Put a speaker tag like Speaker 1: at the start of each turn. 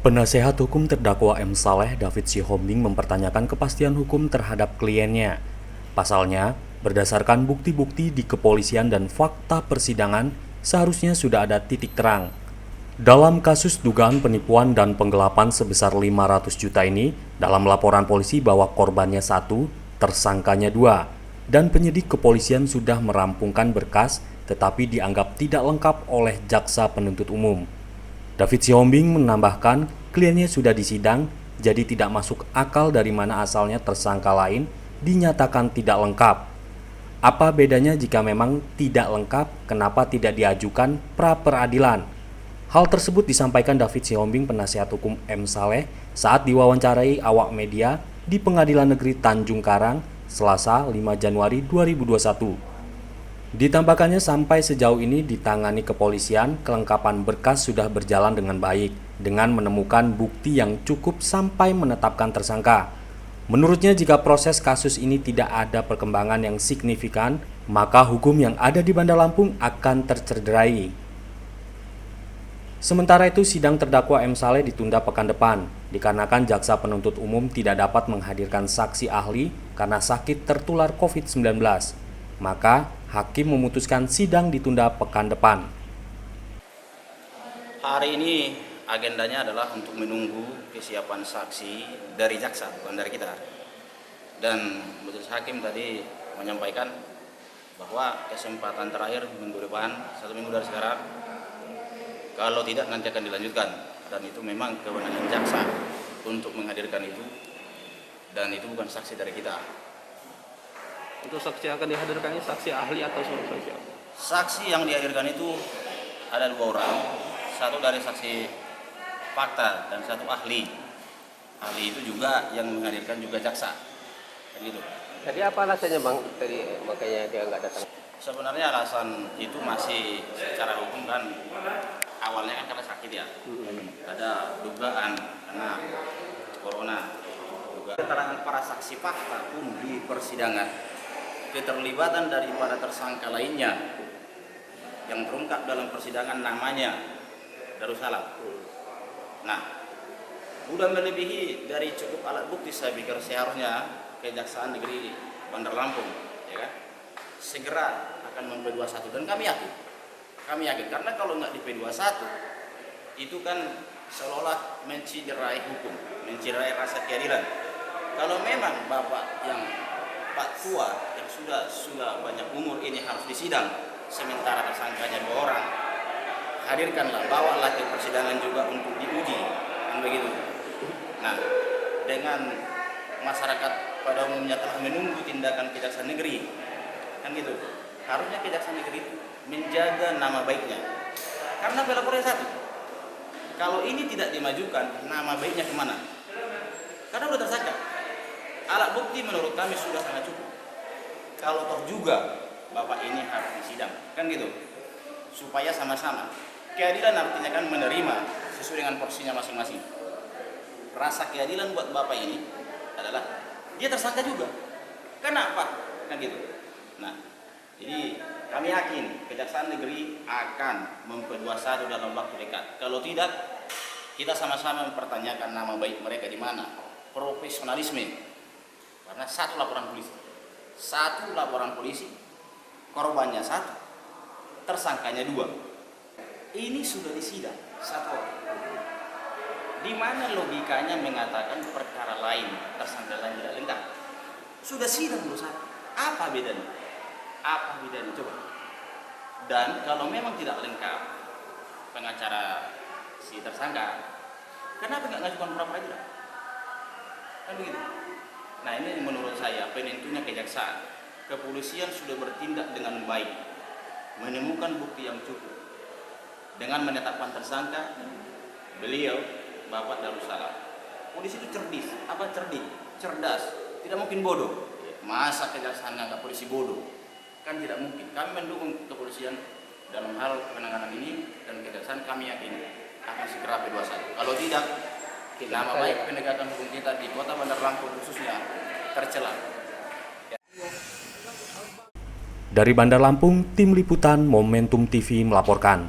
Speaker 1: Penasehat hukum terdakwa M. Saleh, David Sihombing mempertanyakan kepastian hukum terhadap kliennya. Pasalnya, berdasarkan bukti-bukti di kepolisian dan fakta persidangan, seharusnya sudah ada titik terang. Dalam kasus dugaan penipuan dan penggelapan sebesar 500 juta ini, dalam laporan polisi bahwa korbannya 1, tersangkanya 2, dan penyidik kepolisian sudah merampungkan berkas tetapi dianggap tidak lengkap oleh jaksa penuntut umum. David Sihombing menambahkan, kliennya sudah disidang, jadi tidak masuk akal dari mana asalnya tersangka lain dinyatakan tidak lengkap. Apa bedanya jika memang tidak lengkap, kenapa tidak diajukan pra-peradilan? Hal tersebut disampaikan David Sihombing, penasihat hukum M. Saleh, saat diwawancarai awak media di Pengadilan Negeri Tanjung Karang, Selasa 5 Januari 2021. Ditambahkannya sampai sejauh ini ditangani kepolisian, kelengkapan berkas sudah berjalan dengan baik, dengan menemukan bukti yang cukup sampai menetapkan tersangka. Menurutnya jika proses kasus ini tidak ada perkembangan yang signifikan, maka hukum yang ada di Bandar Lampung akan tercederai. Sementara itu sidang terdakwa M. Saleh ditunda pekan depan, dikarenakan jaksa penuntut umum tidak dapat menghadirkan saksi ahli karena sakit tertular COVID-19. Maka, hakim memutuskan sidang ditunda pekan depan.
Speaker 2: Hari ini agendanya adalah untuk menunggu kesiapan saksi dari jaksa, bukan dari kita. Dan majelis hakim tadi menyampaikan bahwa kesempatan terakhir minggu depan, 1 minggu dari sekarang, kalau tidak nanti akan dilanjutkan. Dan itu memang kewenangan jaksa untuk menghadirkan itu, dan itu bukan saksi dari kita.
Speaker 3: Untuk saksi yang akan dihadirkan ini saksi ahli atau saksi apa?
Speaker 2: Saksi yang dihadirkan itu ada 2 orang, satu dari saksi fakta dan satu ahli. Ahli itu juga yang menghadirkan juga jaksa. Gitu.
Speaker 3: Jadi apa alasannya Bang tadi makanya dia nggak datang?
Speaker 2: Sebenarnya alasan itu masih secara hukum kan awalnya kan karena sakit ya. Ada dugaan karena corona. Keterangan para saksi fakta pun di persidangan, keterlibatan daripada tersangka lainnya yang terungkap dalam persidangan namanya Darussalam. Nah, sudah melebihi dari cukup alat bukti. Saya pikir seharusnya Kejaksaan Negeri Bandar Lampung, ya kan, segera akan mem-P21, dan kami yakin karena kalau nggak di P21 itu kan seolah menciderai hukum, menciderai rasa keadilan. Kalau memang bapak yang Pak Tua yang sudah banyak umur ini harus disidang, sementara tersangkanya 2 orang, hadirkanlah, bawalah ke persidangan juga untuk diuji, kan begitu. Nah, dengan masyarakat pada umumnya telah menunggu tindakan Kejaksaan Negeri, kan gitu. Harusnya Kejaksaan Negeri itu menjaga nama baiknya, karena pelapornya 1. Kalau ini tidak dimajukan, nama baiknya kemana? Karena sudah tersangka. Alat bukti menurut kami sudah sangat cukup. Kalau toh juga bapak ini harus disidang, kan gitu, supaya sama-sama. Keadilan artinya kan menerima sesuai dengan porsinya masing-masing. Rasa keadilan buat bapak ini adalah dia tersangka juga. Kenapa? Kan gitu. Nah, jadi kami yakin Kejaksaan Negeri akan mem-P21 dalam waktu dekat. Kalau tidak, kita sama-sama mempertanyakan nama baik mereka di mana, profesionalisme. Karena 1 laporan polisi, korbannya 1, tersangkanya 2. Ini sudah disidang 1 orang. Di mana logikanya mengatakan perkara lain, tersangka lain tidak lengkap? Sudah sidang dulu 1. Apa bedanya? Coba. Dan kalau memang tidak lengkap pengacara si tersangka, kenapa nggak ngajukan pra-peradilan? Kan begitu. Nah, ini menurut saya penentunya kejaksaan. Kepolisian sudah bertindak dengan baik, menemukan bukti yang cukup. Dengan menetapkan tersangka, beliau Bapak Darussalam. Polisi itu cerdas, tidak mungkin bodoh. Masa kejaksaan nggak polisi bodoh? Kan tidak mungkin. Kami mendukung kepolisian dalam hal penanganan ini, dan kejaksaan kami yakin akan segera P21. Kalau tidak, nama baik penegakan hukum kita di Kota Bandar Lampung khususnya tercela.
Speaker 1: Dari Bandar Lampung, Tim Liputan Momentum TV melaporkan.